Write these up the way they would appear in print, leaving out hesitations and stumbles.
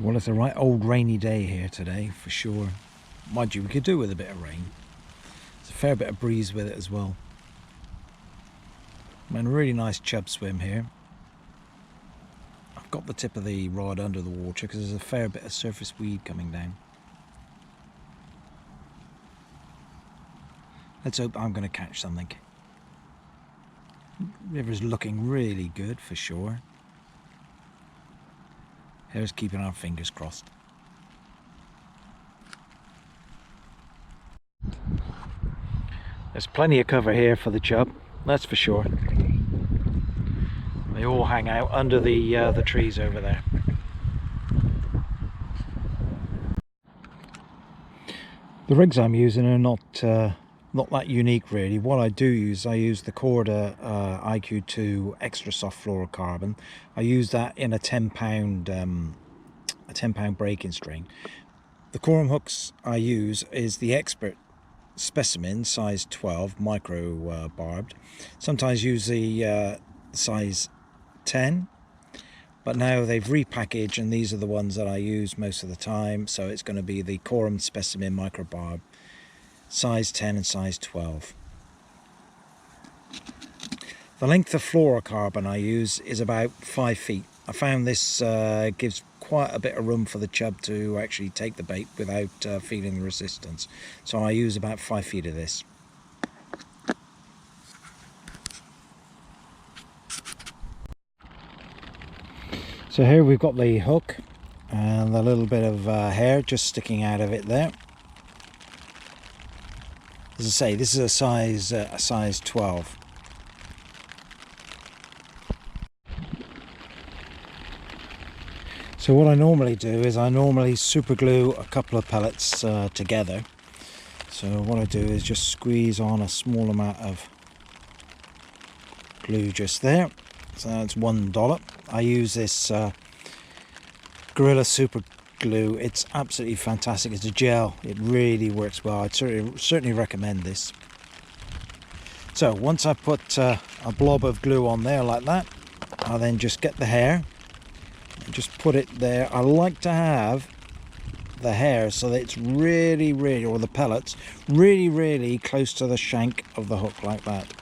Well, it's a right old rainy day here today for sure. Mind you, we could do with a bit of rain. There's a fair bit of breeze with it as well. And a really nice chub swim here. I've got the tip of the rod under the water because there's a fair bit of surface weed coming down. Let's hope I'm going to catch something. River's looking really good for sure. Here's keeping our fingers crossed. There's plenty of cover here for the chub, that's for sure. They all hang out under the trees over there. The rigs I'm using are not that unique really. What I use the Corda IQ2 extra soft fluorocarbon. I use that in a 10-pound breaking string. The corum hooks I use is the Expert specimen size 12 micro barbed. Sometimes use the size 10, but now they've repackaged and these are the ones that I use most of the time. So it's going to be the corum specimen micro barb size 10 and size 12. The length of fluorocarbon I use is about 5 feet. I found this gives quite a bit of room for the chub to actually take the bait without feeling the resistance. So I use about 5 feet of this. So here we've got the hook and a little bit of hair just sticking out of it there. As I say, this is a size 12. So what I normally do is I normally super glue a couple of pellets together. So what I do is just squeeze on a small amount of glue just there. So that's one dollop. I use this Gorilla Super Glue. It's absolutely fantastic. It's a gel. It really works well. I'd certainly recommend this. So once I put a blob of glue on there like that, I'll then just get the hair and just put it there. I like to have the hair so that it's really, or the pellets, really close to the shank of the hook like that.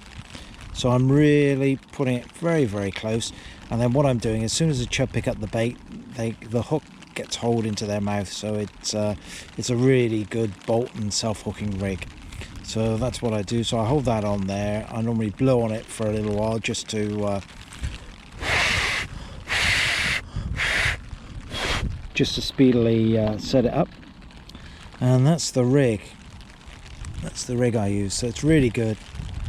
So I'm really putting it very close, and then what I'm doing, as soon as the chub pick up the bait, the hook gets hauled into their mouth. So it's a really good bolt and self-hooking rig. So that's what I do. So I hold that on there. I normally blow on it for a little while just to speedily set it up, and that's the rig. That's the rig I use. So it's really good.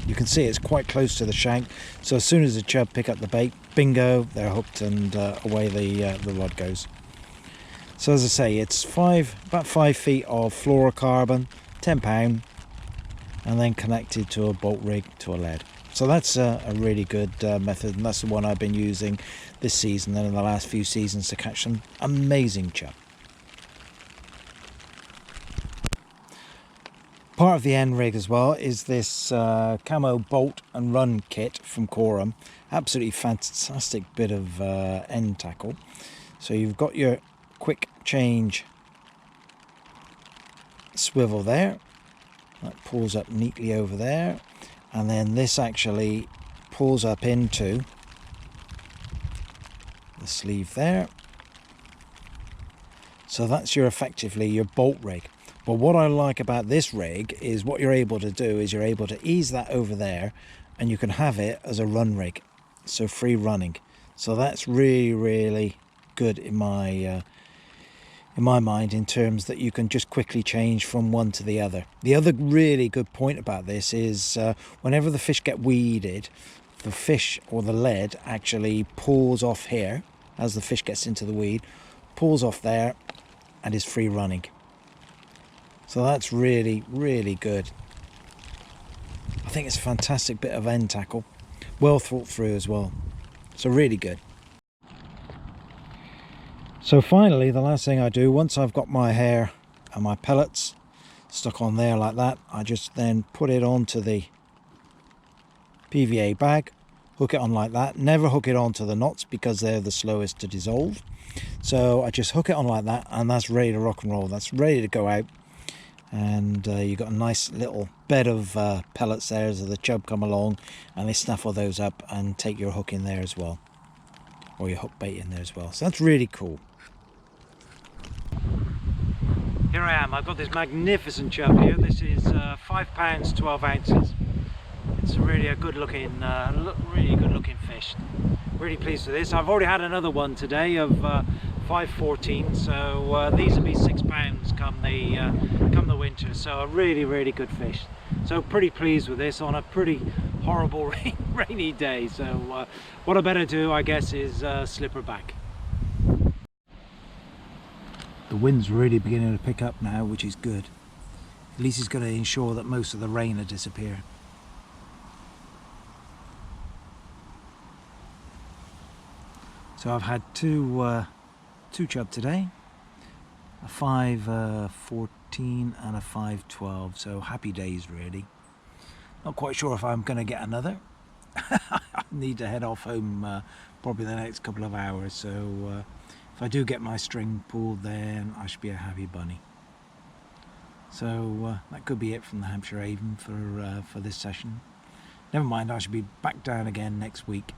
You can see it's quite close to the shank. So as soon as the chub pick up the bait, bingo, they're hooked, and away the rod goes. So as I say, it's about 5 feet of fluorocarbon, 10 pound, and then connected to a bolt rig to a lead. So that's a really good method, and that's the one I've been using this season and in the last few seasons to catch some amazing chub. Part of the end rig as well is this camo bolt and run kit from Corum. Absolutely fantastic bit of end tackle. So you've got your quick change swivel there. That pulls up neatly over there. And then this actually pulls up into the sleeve there. So that's effectively your bolt rig. But what I like about this rig is what you're able to do is you're able to ease that over there, and you can have it as a run rig, so free running. So that's really good in my mind, in terms that you can just quickly change from one to the other. The other really good point about this is whenever the fish get weeded, the fish or the lead actually pulls off here as the fish gets into the weed, pulls off there, and is free running. So that's really good. I think it's a fantastic bit of end tackle, well thought through as well. So really good. So finally, the last thing I do, once I've got my hair and my pellets stuck on there like that, I just then put it onto the PVA bag, hook it on like that. Never hook it onto the knots because they're the slowest to dissolve. So I just hook it on like that, and that's ready to rock and roll. That's ready to go out. And you've got a nice little bed of pellets there, so the chub come along and they snaffle those up and take your hook in there as well, or your hook bait in there as well. So that's really cool. Here I am. I've got this magnificent chub here. This is 5 pounds 12 ounces. It's really a good looking fish. Really pleased with this. I've already had another one today of 5.14, so these will be £6 come the winter. So a really good fish. So pretty pleased with this on a pretty horrible rainy day. So what I better do, I guess, is slip her back. The wind's really beginning to pick up now, which is good. At least it's going to ensure that most of the rain will disappear. So I've had two chub today, a 5.14 and a 5.12, so happy days really. Not quite sure if I'm going to get another. I need to head off home probably the next couple of hours, so if I do get my string pulled, then I should be a happy bunny. So that could be it from the Hampshire Avon for this session. Never mind, I should be back down again next week.